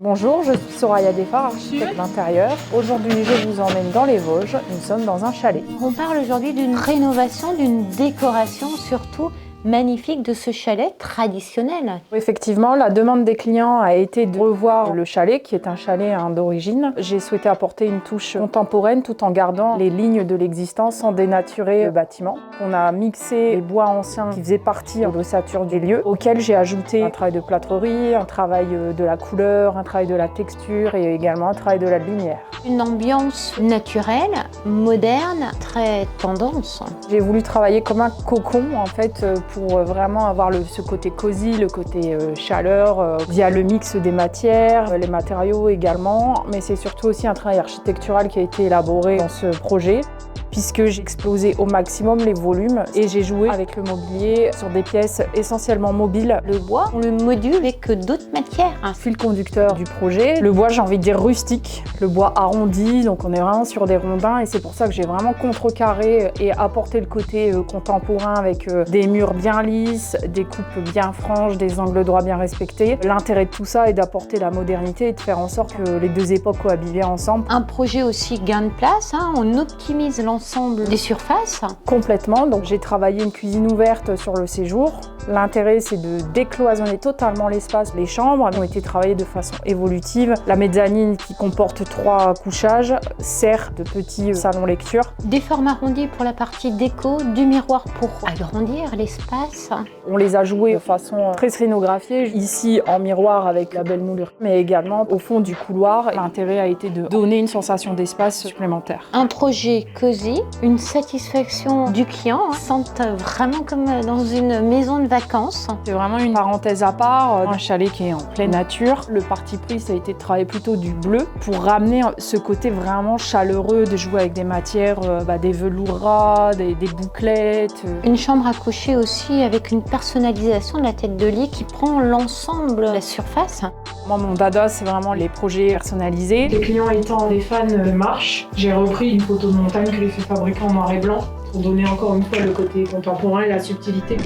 Bonjour, je suis Soraya Defar, architecte d'intérieur. Aujourd'hui, je vous emmène dans les Vosges. Nous sommes dans un chalet. On parle aujourd'hui d'une rénovation, d'une décoration surtout magnifique de ce chalet traditionnel. Effectivement, la demande des clients a été de revoir le chalet, qui est un chalet d'origine. J'ai souhaité apporter une touche contemporaine tout en gardant les lignes de l'existence sans dénaturer le bâtiment. On a mixé les bois anciens qui faisaient partie de l'ossature du lieu, auquel j'ai ajouté un travail de plâtrerie, un travail de la couleur, un travail de la texture et également un travail de la lumière. Une ambiance naturelle, moderne, très tendance. J'ai voulu travailler comme un cocon en fait pour vraiment avoir ce côté cosy, le côté chaleur, via le mix des matières, les matériaux également, mais c'est surtout aussi un travail architectural qui a été élaboré dans ce projet, puisque j'ai explosé au maximum les volumes et j'ai joué avec le mobilier sur des pièces essentiellement mobiles. Le bois, on le module avec d'autres matières. Un fil conducteur du projet. Le bois, j'ai envie de dire rustique, le bois arrondi, donc on est vraiment sur des rondins et c'est pour ça que j'ai vraiment contrecarré et apporté le côté contemporain avec des murs bien lisses, des coupes bien franches, des angles droits bien respectés. L'intérêt de tout ça est d'apporter la modernité et de faire en sorte que les deux époques cohabitent ensemble. Un projet aussi gain de place, on optimise l'ensemble des surfaces. Complètement, donc j'ai travaillé une cuisine ouverte sur le séjour. L'intérêt, c'est de décloisonner totalement l'espace. Les chambres ont été travaillées de façon évolutive. La mezzanine, qui comporte 3 couchages, sert de petit salon lecture. Des formes arrondies pour la partie déco, du miroir pour agrandir l'espace. On les a joués de façon très scénographiée, ici en miroir avec la belle moulure, mais également au fond du couloir. L'intérêt a été de donner une sensation d'espace supplémentaire. Un projet cosy, une satisfaction du client, on se sent vraiment comme dans une maison de vacances. C'est vraiment une parenthèse à part, un chalet qui est en pleine nature. Le parti pris, ça a été de travailler plutôt du bleu pour ramener ce côté vraiment chaleureux, de jouer avec des matières, des velours ras, des bouclettes. Une chambre à coucher aussi avec une personnalisation de la tête de lit qui prend l'ensemble de la surface. Moi, mon dada, c'est vraiment les projets personnalisés. Les clients étant des fans de marche, j'ai repris une photo de montagne que j'ai fait fabriquer en noir et blanc pour donner encore une fois le côté contemporain et la subtilité.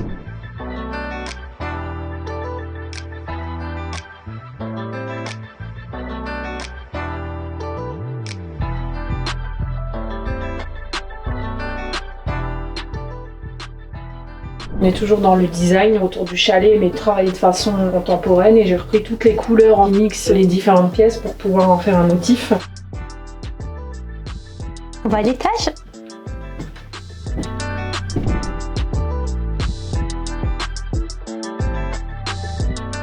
On est toujours dans le design autour du chalet, mais travaillé de façon contemporaine et j'ai repris toutes les couleurs en mix, les différentes pièces pour pouvoir en faire un motif. On va à l'étage.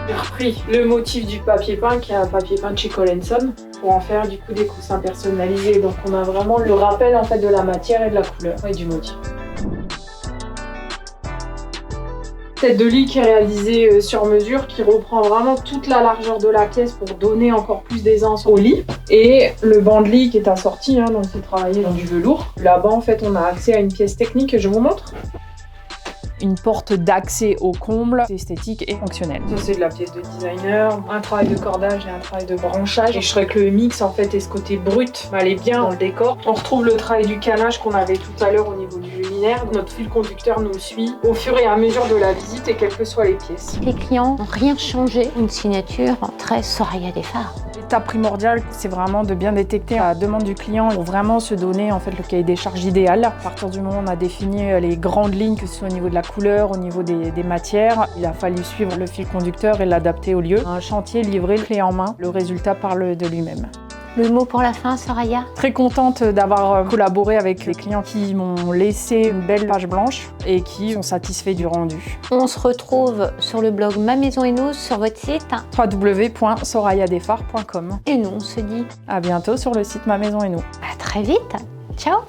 J'ai repris le motif du papier peint qui est un papier peint de chez Cole & Son pour en faire du coup des coussins personnalisés. Donc on a vraiment le rappel en fait de la matière et de la couleur et du motif. Tête de lit qui est réalisée sur mesure, qui reprend vraiment toute la largeur de la pièce pour donner encore plus d'aisance au lit. Et le banc de lit qui est assorti, donc c'est travaillé dans du velours. Là-bas, en fait, on a accès à une pièce technique que je vous montre. Une porte d'accès au comble, esthétique et fonctionnelle. Ça, c'est de la pièce de designer, un travail de cordage et un travail de branchage. Et je trouvais que le mix, en fait, et ce côté brut m'allait bien dans le décor. On retrouve le travail du canage qu'on avait tout à l'heure au niveau du luminaire. Notre fil conducteur nous suit au fur et à mesure de la visite et quelles que soient les pièces. Les clients n'ont rien changé, une signature très Soraya Defar. L'étape primordiale, c'est vraiment de bien détecter la demande du client pour vraiment se donner en fait le cahier des charges idéal. À partir du moment où on a défini les grandes lignes, que ce soit au niveau de la couleur, au niveau des matières, il a fallu suivre le fil conducteur et l'adapter au lieu. Un chantier livré clé en main, le résultat parle de lui-même. Le mot pour la fin, Soraya? Très contente d'avoir collaboré avec les clients qui m'ont laissé une belle page blanche et qui sont satisfaits du rendu. On se retrouve sur le blog Ma Maison et Nous, sur votre site www.sorayadefar.com. Et nous, on se dit à bientôt sur le site Ma Maison et Nous. à très vite. Ciao!